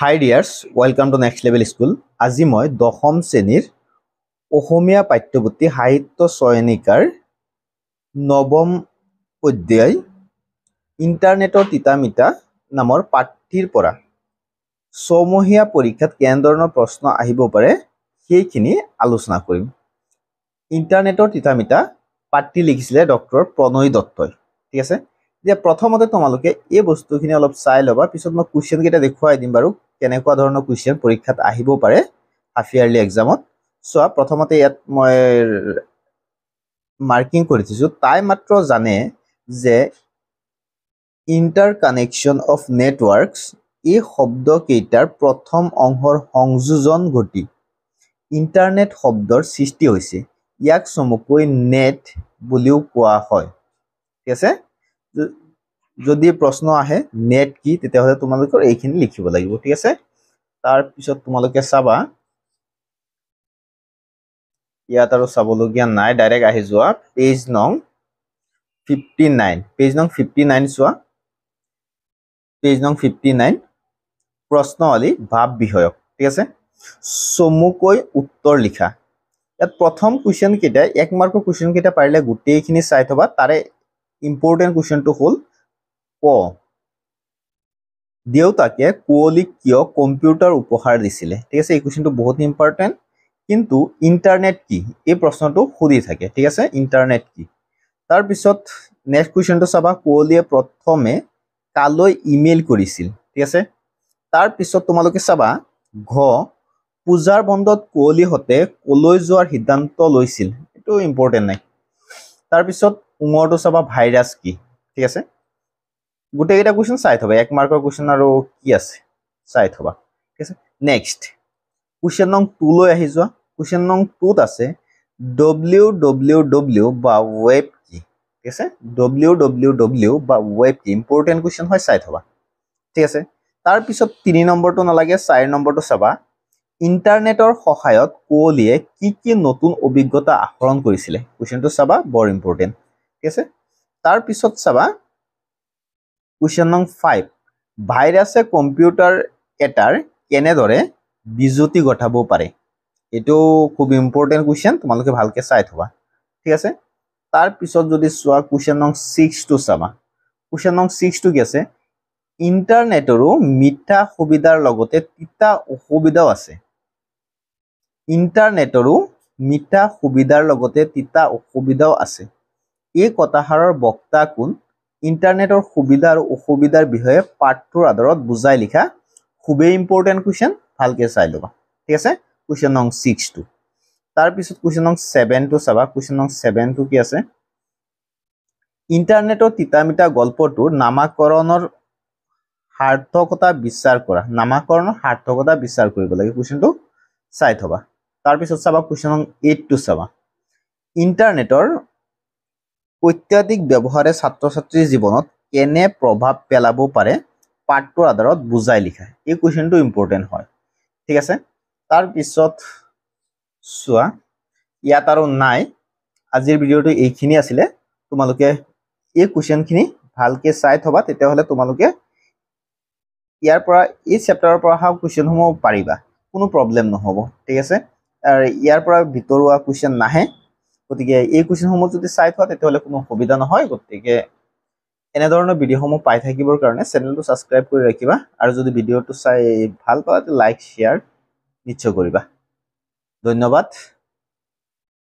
Hi dears, welcome to Next Level School. আজি মই দশম শ্ৰেণীৰ অসমীয়া পাঠ্যপুথি সাহিত্য চয়নিকাৰ নৱম অধ্যায় ইন্টাৰনেটৰ তিতামিতা নামৰ পাঠটিৰ পৰা ছমহীয়া পৰীক্ষাত কেনেধৰণৰ প্ৰশ্ন আহিব পাৰে সেইখিনি আলোচনা কৰিম। ইন্টাৰনেটৰ তিতামিতা পাঠটি লিখিছিলে ডক্টৰ প্ৰণয় দত্তই। ঠিক আছে, যে প্ৰথমতে তোমালোকে এই বস্তুখিনি অলপ চাই ল'বা, পিছত মই কুৱেশ্যন কেইটা দেখুৱাই দিম বাৰু কেনেকুৱা ধৰণৰ কুৱেশ্যন পৰীক্ষাত আহিব পাৰে হাফ ইয়াৰলি এক্সামত। চোৱা, প্ৰথমতে ইয়াত মই মাৰ্কিং কৰি দিছোঁ, তাই মাত্ৰ জানে যে ইণ্টাৰ কানেকশ্যন অফ নেটৱৰ্কছ এই শব্দকেইটাৰ প্ৰথম অংশৰ সংযোজন ঘটি ইণ্টাৰনেট শব্দৰ সৃষ্টি হৈছে। ইয়াক চমুকৈ নেট বুলিও কোৱা হয়। ঠিক আছে, যদি প্ৰশ্ন আহে নেট কি, তেতিয়াহ'লে তোমালোকৰ এইখিনি লিখিব লাগিব। ঠিক আছে, তাৰপিছত তোমালোকে চাবা, ইয়াত আৰু চাবলগীয়া নাই, ডাইৰেক্ট আহি যোৱা পেজ নং 59। পেজ নং 59 চোৱা, পেজ নং 59 প্ৰশ্নাৱলী ভাৱ বিষয়ক। ঠিক আছে, চমুকৈ উত্তৰ লিখা। ইয়াত প্ৰথম কুৱেশ্যন কেইটা, 1 মাৰ্কৰ কুৱেশ্যন কেইটা পাৰিলে গোটেইখিনি চাই থবা। তাৰে ইম্পৰ্টেণ্ট কুৱেশ্যনটো হ'ল ক, দেউতাকে কুঁৱলীক কিয় কম্পিউটাৰ উপহাৰ দিছিলে। ঠিক আছে, এই কুৱেশ্যনটো বহুত ইম্পৰ্টেণ্ট। কিন্তু ইণ্টাৰনেট কি, এই প্ৰশ্নটো সুধি থাকে। ঠিক আছে, ইণ্টাৰনেট কি। তাৰপিছত নেক্সট কুৱেশ্যনটো চাবা, কুঁৱলীয়ে প্ৰথমে কালৈ ইমেইল কৰিছিল। ঠিক আছে, তাৰপিছত তোমালোকে চাবা ঘ, পূজাৰ বন্ধত কুঁৱলীহঁতে কলৈ যোৱাৰ সিদ্ধান্ত লৈছিল। এইটো ইম্পৰ্টেণ্ট নাই। তাৰপিছত উঙৰটো চাবা, ভাইৰাছ কি। ঠিক আছে, গোটেইকেইটা কুৱেশ্যন চাই থবা, 1 মাৰ্কৰ কুৱেশ্যন আৰু কি আছে চাই থবা। ঠিক আছে, নেক্সট কুৱেশ্যন নং 2 লৈ আহি যোৱা। কুৱেশ্যন নং 2ত আছে www বা ৱেব কি। ঠিক আছে, www বা ৱেব কি, ইম্পৰ্টেণ্ট কুৱেশ্যন হয়, চাই থবা। ঠিক আছে, তাৰপিছত 3 নম্বৰটো নালাগে, 4 নম্বৰটো চাবা, ইণ্টাৰনেটৰ সহায়ত কুঁৱলীয়ে কি কি নতুন অভিজ্ঞতা আহৰণ কৰিছিলে। কুৱেশ্যনটো চাবা, বৰ ইম্পৰ্টেণ্ট। ঠিক আছে, তাৰপিছত চাবা কুৱেশ্যন নং 5, ভাইৰাছে কম্পিউটাৰ এটাৰ কেনেদৰে বিজুতি ঘটাব পাৰে। এইটো খুব ইম্পৰ্টেণ্ট কুৱেশ্যন, তোমালোকে ভালকে চাই থবা। ঠিক আছে, তাৰপিছত যদি চোৱা কুৱেশ্যন নং 6টো চাবা। কুৱেশ্যন নং 6টো কি আছে, ইণ্টাৰনেটৰো মিঠা সুবিধাৰ লগতে তিতা অসুবিধাও আছে। ইণ্টাৰনেটৰো মিঠা সুবিধাৰ লগতে তিতা অসুবিধাও আছে। এই কথাষাৰৰ বক্তা কোন? ইণ্টাৰনেটৰ সুবিধা আৰু অসুবিধাৰ বিষয়ে পাঠটোৰ আধাৰত বুজাই লিখা। খুবেই ইম্পৰ্টেণ্ট কুৱেশ্যন, ভালকে চাই ল'বা। ঠিক আছে, কুৱেশ্যন নং 6টো। তাৰপিছত কুৱেশ্যন নং 7টো চাবা। কুৱেশ্যন নং 7টো কি আছে, ইণ্টাৰনেটৰ তিতামিতা গল্পটোৰ নামাকৰণৰ সাৰ্থকতা বিচাৰ কৰা। নামাকৰণৰ সাৰ্থকতা বিচাৰ কৰিব লাগে, কুৱেশ্যনটো চাই থবা। তাৰপিছত চাবা কুৱেশ্যন নং 8টো চাবা, ইণ্টাৰনেটৰ অত্যাধিক ব্যৱহাৰে ছাত্ৰ ছাত্ৰীৰ জীৱনত কেনে প্ৰভাৱ পেলাব পাৰে, পাঠটোৰ আধাৰত বুজাই লিখা। এই কুৱেশ্যনটো ইম্পৰ্টেণ্ট হয়। ঠিক আছে, তাৰপিছত চোৱা, ইয়াত আৰু নাই, আজিৰ ভিডিঅ'টো এইখিনি আছিলে। তোমালোকে এই কুৱেশ্যনখিনি ভালকে চাই থবা, তেতিয়াহ'লে তোমালোকে ইয়াৰ পৰা, এই চেপ্টাৰৰ পৰা অহা কুৱেশ্যনসমূহ পাৰিবা, কোনো প্ৰব্লেম নহ'ব। ঠিক আছে, আৰু ইয়াৰ পৰা ভিতৰুৱা কুৱেশ্যন নাহে, গতিকে এই কুৱেশ্যনসমূহ যদি চাই থোৱা তেতিয়াহ'লে কোনো অসুবিধা নহয়। গতিকে এনেধৰণৰ ভিডিঅ'সমূহ পাই থাকিবৰ কাৰণে চেনেলটো ছাবস্ক্ৰাইব কৰি ৰাখিবা, আৰু যদি ভিডিঅ'টো চাই ভাল পোৱা লাইক শ্বেয়াৰ নিশ্চয় কৰিবা। ধন্যবাদ।